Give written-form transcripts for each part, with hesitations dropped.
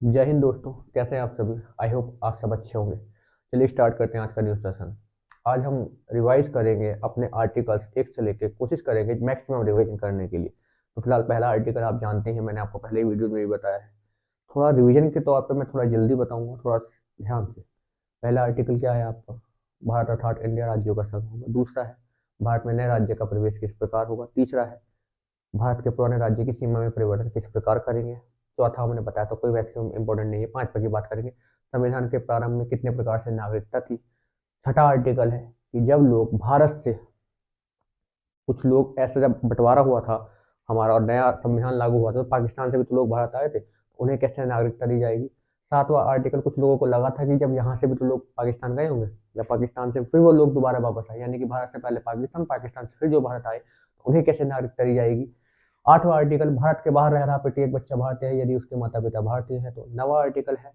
जय हिंद दोस्तों, कैसे हैं आप सभी। आई होप आप सब अच्छे होंगे। चलिए स्टार्ट करते हैं आज का न्यूज़ सेशन। आज हम रिवाइज करेंगे अपने आर्टिकल्स एक से लेके, कोशिश करेंगे मैक्सिमम रिवीजन करने के लिए। तो फिलहाल पहला आर्टिकल आप जानते हैं, मैंने आपको पहले ही वीडियो में भी बताया है। थोड़ा रिवीजन के तौर पे मैं थोड़ा जल्दी बताऊंगा, थोड़ा ध्यान से। पहला आर्टिकल क्या है आपका? भारत अर्थात इंडिया राज्यों का संघ होगा। दूसरा है भारत में नए राज्य का प्रवेश किस प्रकार होगा। तीसरा है भारत के पुराने राज्य की सीमा में परिवर्तन किस प्रकार करेंगे। चौथा मैंने बताया तो कोई मैक्सिमम इंपॉर्टेंट नहीं है। पांचवा की बात करेंगे, संविधान के प्रारंभ में कितने प्रकार से नागरिकता थी। छठा आर्टिकल है कि जब लोग भारत से, कुछ लोग ऐसे जब बंटवारा हुआ था हमारा और नया संविधान लागू हुआ था, तो पाकिस्तान से भी तो लोग भारत आए थे, उन्हें कैसे नागरिकता दी जाएगी। सातवां आर्टिकल, कुछ लोगों को लगा था कि जब यहाँ से भी तो लोग पाकिस्तान गए होंगे, या पाकिस्तान से फिर वो लोग दोबारा वापस आए, यानी कि भारत से पहले पाकिस्तान, पाकिस्तान से फिर जो भारत आए, तो उन्हें कैसे नागरिकता दी जाएगी। आठवां आर्टिकल, भारत के बाहर रह रहा प्रत्येक बच्चा भारतीय है यदि उसके माता पिता भारतीय है तो। नवा आर्टिकल है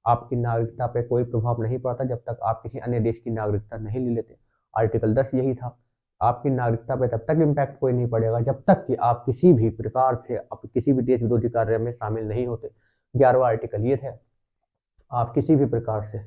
आपकी नागरिकता पे कोई प्रभाव नहीं पड़ता जब तक आप किसी अन्य देश की नागरिकता नहीं ले लेते। आर्टिकल 10 यही था, आपकी नागरिकता पे तब तक इम्पैक्ट कोई नहीं पड़ेगा जब तक कि आप किसी भी प्रकार से आप किसी भी देश विरोधी कार्य में शामिल नहीं होते। 11वां आर्टिकल ये थे, आप किसी भी प्रकार से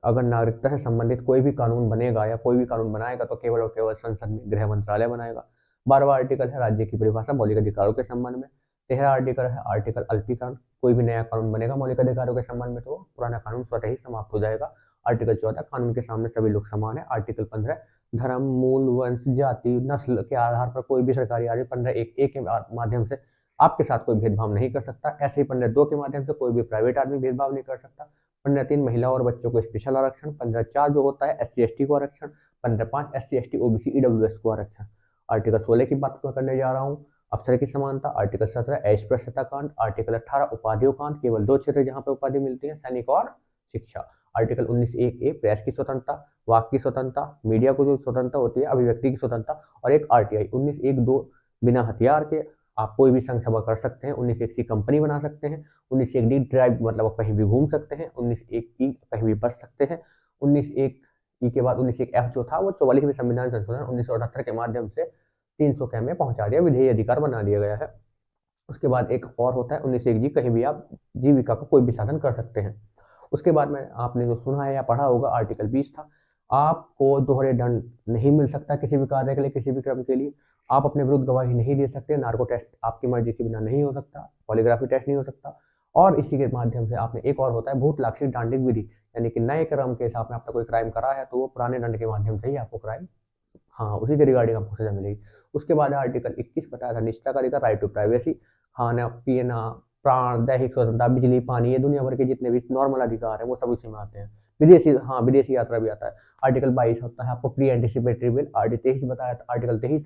अगर नागरिकता से संबंधित कोई भी कानून बनेगा या कोई भी कानून बनाएगा तो केवल और केवल संसद में गृह मंत्रालय बनाएगा। 12वां आर्टिकल है राज्य की परिभाषा मौलिक अधिकारों के संबंध में। 13वां आर्टिकल है आर्टिकल अल्पीकरण, कोई भी नया कानून बनेगा मौलिक अधिकारों के संबंध में तो पुराना कानून स्वतः ही समाप्त हो जाएगा। आर्टिकल 14 कानून के सामने सभी लोग समान है। आर्टिकल 15 धर्म, मूल, वंश, जाति, नस्ल के आधार पर कोई भी सरकारी आदेश 15(1)(a) के माध्यम से आपके साथ कोई भेदभाव नहीं कर सकता। ऐसे ही 15(2) के माध्यम से कोई भी प्राइवेट आदमी भेदभाव नहीं कर सकता। 15(3) महिला और बच्चों को स्पेशल आरक्षण। 15(4) जो होता है SC ST को आरक्षण। 15(5) SC ST OBC EWS को आरक्षण। आर्टिकल 16 की बात मैं करने जा रहा हूँ, अफसर की समानता। आर्टिकल 17 अस्पृश्यता कांड। आर्टिकल 18 उपाधियों कांड, केवल दो क्षेत्र जहाँ पे उपाधि मिलती है, सैनिक और शिक्षा। आर्टिकल 19(1)(a) प्रेस की स्वतंत्रता, वाक की स्वतंत्रता, मीडिया को जो स्वतंत्रता होती है, अभिव्यक्ति की स्वतंत्रता। और एक RTI 19(1)(2) बिना हथियार के आप कोई भी संघ सभा कर सकते हैं। 19(1)(c) कंपनी बना सकते हैं। 19(1)(d) ड्राइव मतलब आप कहीं भी घूम सकते हैं। 19(1)(e) कहीं भी बच सकते हैं। 19(1)(e) के बाद 19(1)(f) जो था वो 44वें संविधान संशोधन 1978 के माध्यम से 300 के में पहुंचा दिया, विधेयी अधिकार बना दिया गया है। उसके बाद एक और होता है 19(1)(g), कहीं भी आप जीविका का कोई भी साधन कर सकते हैं। उसके बाद में आपने जो सुना है या पढ़ा होगा, आर्टिकल 20 था, आपको दोहरे दंड नहीं मिल सकता किसी भी कार्य के लिए, किसी भी क्रम के लिए। आप अपने विरुद्ध गवाही नहीं दे सकते। नार्को टेस्ट आपकी मर्जी के बिना नहीं हो सकता। पॉलीग्राफी टेस्ट नहीं हो सकता। और इसी के माध्यम से आपने एक और होता है भूत लाक्षिक दांडिक विधि, यानी कि नए क्रम के हिसाब में आपने कोई क्राइम करा है तो वो पुराने दंड के माध्यम से ही आपको क्राइम, हाँ, उसी के रिगार्डिंग आपको सजा मिलेगी। उसके बाद है आर्टिकल 21 बताया था निजता का अधिकार, राइट टू प्राइवेसी। खाना पीना, प्राण, दैहिक स्वतंत्रता, बिजली, पानी, ये दुनिया भर के जितने भी नॉर्मल अधिकार है वो सब इसी में आते हैं। विदेशी, हाँ, विदेशी यात्रा भी आता है। आर्टिकल 22 होता है आपको प्री एंटिसिपेटरी बिल। आर्टिकल 23 बताया था, आर्टिकल 23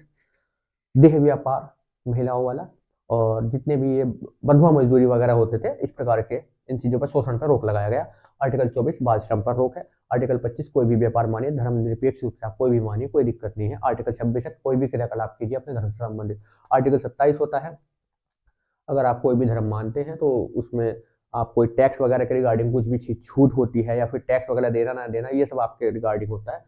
देह व्यापार महिलाओं वाला, और जितने भी ये बंधुआ मजदूरी वगैरह होते थे इस प्रकार के, इन चीजों पर शोषण पर रोक लगाया गया। आर्टिकल 24 बाल श्रम पर रोक है। आर्टिकल 25 कोई भी व्यापार मानिए धर्मनिरपेक्ष रूप से, आप कोई भी मानिए, कोई दिक्कत नहीं है। आर्टिकल 26 है कोई भी क्रियाकलाप कीजिए अपने धर्म से संबंधित। आर्टिकल 27 होता है अगर आप कोई भी धर्म मानते हैं तो उसमें आप कोई टैक्स वगैरह के रिगार्डिंग कुछ भी चीज छूट होती है या फिर टैक्स वगैरह देना ना देना, ये सब आपके रिगार्डिंग होता है।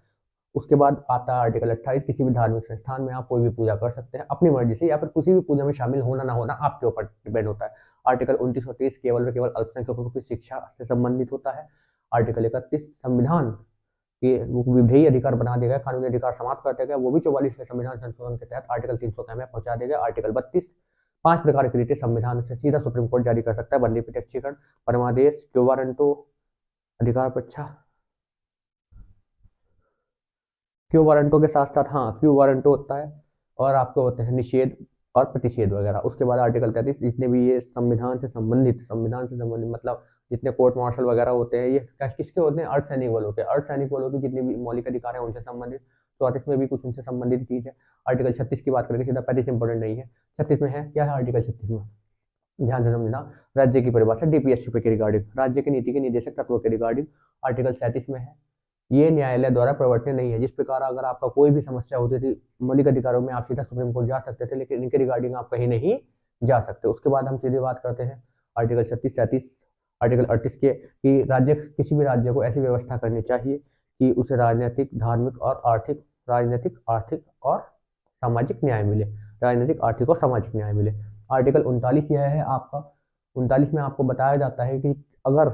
उसके बाद आता है आर्टिकल 28, किसी भी धार्मिक संस्थान में आप कोई भी पूजा कर सकते हैं अपनी मर्जी से, या फिर किसी भी पूजा में शामिल होना ना होना आपके ऊपर डिपेंड होता है। आर्टिकल 29 और 30 केवल और केवल अल्पसंख्यकों की शिक्षा से संबंधित होता है। आर्टिकल 31 संविधान के विधेयी अधिकार बना दिया गया, कानूनी अधिकार समाप्त कर दिया गया, वो भी 44वें संविधान संशोधन के तहत आर्टिकल 300 के में पहुंचा दिया गया। आर्टिकल 32 पांच प्रकार की रीति संविधान से सीधा सुप्रीम कोर्ट जारी कर सकता है, बंदी प्रत्यक्षीकरण, परमादेश, क्यू वारंटो, अधिकार परीक्षा। क्यू वारंटो के साथ साथ, हाँ, क्यू वारंटो होता है और आपके होते हैं निषेध और प्रतिषेध वगैरह। उसके बाद आर्टिकल 33 जितने भी ये संविधान से संबंधित मतलब जितने कोर्ट मार्शल वगैरह होते हैं, ये किसके होते हैं? अर्धसैनिक बलों के। अर्धसैनिक बलों की जितने भी मौलिक अधिकार है उनसे संबंधित। 34 में भी कुछ उनसे संबंधित चीज है। आर्टिकल 36 की बात करेंगे, सीधा 35 इंपॉर्टेंट नहीं है। 36 में है क्या है? आर्टिकल 36 में ध्यान से समझना, राज्य की परिभाषा DPSP के रिगार्डिंग, राज्य की नीति के निदेशक तत्वों के रिगार्डिंग। आर्टिकल 37 में है ये न्यायालय द्वारा प्रवर्तनीय नहीं है। जिस प्रकार अगर आपका कोई भी समस्या होती थी मौलिक अधिकारों में, आप सीधा सुप्रीम कोर्ट जा सकते थे, लेकिन इनके रिगार्डिंग आप कहीं नहीं जा सकते। उसके बाद हम सीधे बात करते हैं आर्टिकल 36-37, आर्टिकल 38 के कि राज्य, किसी भी राज्य को ऐसी व्यवस्था करनी चाहिए कि उसे राजनीतिक, धार्मिक और आर्थिक, राजनीतिक, आर्थिक और सामाजिक न्याय मिले। राजनीतिक, आर्थिक और सामाजिक न्याय मिले। आर्टिकल 39 यह है आपका 39 में आपको बताया जाता है कि अगर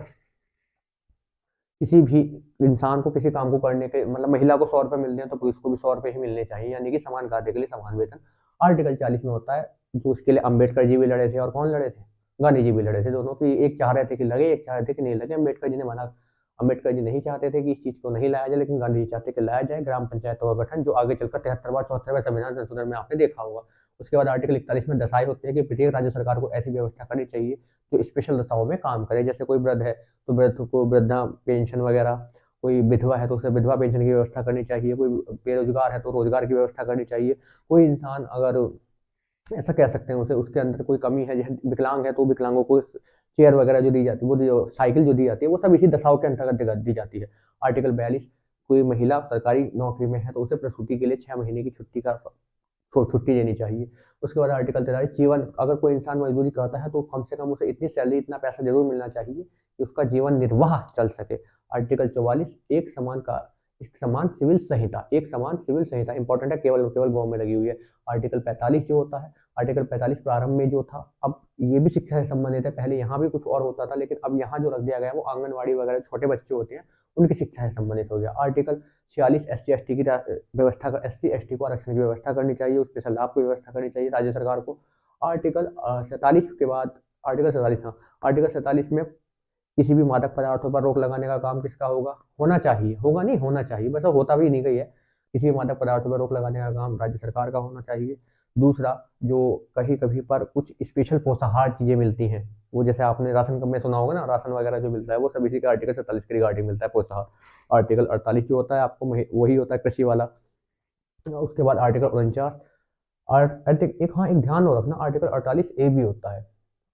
किसी भी इंसान को किसी काम को करने के मतलब महिला को 100 रुपए मिलते हैं तो पुरुष को भी 100 रुपए ही मिलने चाहिए, यानी कि समान कार्य के लिए समान वेतन। आर्टिकल 40 में होता है, जो उसके लिए अम्बेडकर जी भी लड़े थे और कौन लड़े थे, गांधी जी भी लड़े थे। दोनों की एक चाह रहे थे कि लगे, एक चाह रहे थे कि नहीं लगे। अम्बेडकर जी ने मना, अम्बेडकर जी नहीं चाहते थे कि इस चीज़ को नहीं लाया जाए, लेकिन गांधी जी चाहते कि लाया जाए ग्राम पंचायतों का गठन, जो आगे चलकर 73वां 74वां संविधान संशोधन में आपने देखा होगा। उसके बाद आर्टिकल 41 में दर्शाए होते हैं कि प्रत्येक राज्य सरकार को ऐसी व्यवस्था करनी चाहिए जो स्पेशल दशाओं में काम करे। जैसे कोई वृद्ध है तो वृद्ध को वृद्धा पेंशन वगैरह, कोई विधवा है तो उसे विधवा पेंशन की व्यवस्था करनी चाहिए, कोई बेरोजगार है तो रोजगार की व्यवस्था करनी चाहिए, कोई इंसान अगर ऐसा कह सकते हैं उसे उसके अंदर कोई कमी है, जैसे विकलांग है तो विकलांगों को चेयर वगैरह जो दी जाती है, वो जो साइकिल जो दी जाती है, वो सब इसी दशाओं के अंतर्गत दी जाती है। आर्टिकल 42, कोई महिला सरकारी नौकरी में है तो उसे प्रसूति के लिए 6 महीने की छुट्टी का छुट्टी देनी चाहिए। उसके बाद आर्टिकल 43, जीवन अगर कोई इंसान मजदूरी करता है तो कम से कम उसे इतनी सैलरी, इतना पैसा जरूर मिलना चाहिए कि उसका जीवन निर्वाह चल सके। आर्टिकल 44, एक समान का एक समान सिविल संहिता, एक समान सिविल संहिता इंपॉर्टेंट है, केवल केवल गाँव में लगी हुई है। आर्टिकल 45 जो होता है, आर्टिकल 45 प्रारंभ में जो था, अब ये भी शिक्षा से संबंधित है, पहले यहाँ भी कुछ और होता था, लेकिन अब यहाँ जो रख दिया गया है वो आंगनबाड़ी वगैरह छोटे बच्चे होते हैं उनकी शिक्षा से संबंधित हो गया। आर्टिकल 46, एससी एसटी की व्यवस्था कर, एससी एसटी को आरक्षण की व्यवस्था करनी चाहिए, उस स्पेशल लाभ की व्यवस्था करनी चाहिए राज्य सरकार को। आर्टिकल 47 के बाद, आर्टिकल 47, हाँ, आर्टिकल 47 में किसी भी मादक पदार्थों पर रोक लगाने का काम किसका होगा, होना चाहिए, होगा नहीं, होना चाहिए, वैसे होता भी नहीं गई है। किसी भी मादक पदार्थों पर रोक लगाने का काम राज्य सरकार का होना चाहिए। दूसरा, जो कहीं कभी पर कुछ स्पेशल पोषाहार चीजें मिलती हैं, वो जैसे आपने राशन में सुना होगा ना, राशन वगैरह जो मिलता है वो सब इसी के आर्टिकल 47 के रिगार्डिंग मिलता है, पोषाहार। आर्टिकल 48 जो होता है आपको वही होता है कृषि वाला। उसके बाद आर्टिकल 49, एक, हाँ, एक ध्यान और रखना, आर्टिकल 48 ए भी होता है।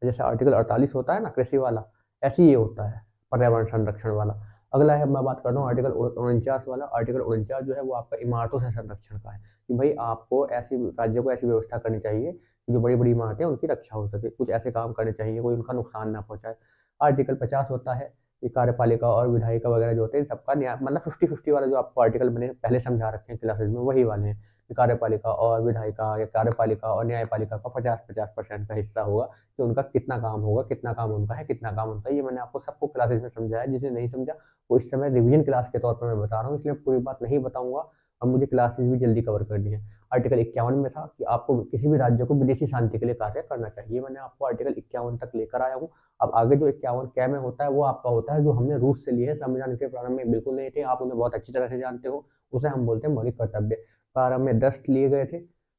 जैसे आर्टिकल 48 होता है ना कृषि वाला, ऐसे ही ये होता है पर्यावरण संरक्षण वाला। अगला है, मैं बात करता हूँ आर्टिकल 49 वाला। आर्टिकल 49 जो है वो आपका इमारतों से संरक्षण का है, कि भाई आपको ऐसी राज्यों को ऐसी व्यवस्था करनी चाहिए कि जो बड़ी बड़ी इमारतें हैं उनकी रक्षा हो सके, कुछ ऐसे काम करने चाहिए कोई उनका नुकसान ना पहुंचाए। आर्टिकल 50 होता है कि कार्यपालिका और विधायिका वगैरह जो होते हैं सबका न्याय, मतलब 50-50 वाला जो आपको आर्टिकल मैंने पहले समझा रखे हैं क्लासेज में, वही वाले हैं कि कार्यपालिका और विधायिका या कार्यपालिका और न्यायपालिका का 50-50% का हिस्सा होगा, कि उनका कितना काम होगा, कितना काम उनका है, कितना काम उनका है। ये मैंने आपको सबको क्लासेज में समझाया, जिसे नहीं समझा वो इस समय रिवीजन क्लास के तौर पर मैं बता रहा हूँ, इसलिए पूरी बात नहीं बताऊंगा और मुझे क्लासेज भी जल्दी कवर करनी है। आर्टिकल 51 में था कि आपको किसी भी राज्य को विदेशी शांति के लिए कार्य करना चाहिए, मैंने आपको आर्टिकल 51 तक लेकर आया हूँ। अब आगे जो 51 क्या में होता है वो आपका होता है जो हमने रूस से लिए है, संविधान के प्रारंभ में बिल्कुल नहीं थे, आप उन्हें बहुत अच्छी तरह से जानते हो। उसे हम बोलते हैं मौलिक कर्तव्य। प्रारंभ में 10 लिए गए थे,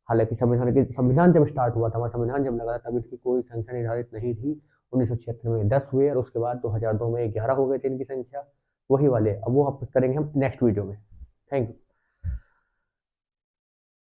हालांकि संविधान जब स्टार्ट हुआ था, हमारा संविधान जब लगा था तब इसकी कोई संख्या निर्धारित नहीं थी। 1976 में 10 हुए और उसके बाद 2002 में 11 हो गए थे इनकी संख्या, वही वाले। अब वो करेंगे हम नेक्स्ट वीडियो में। Thank you.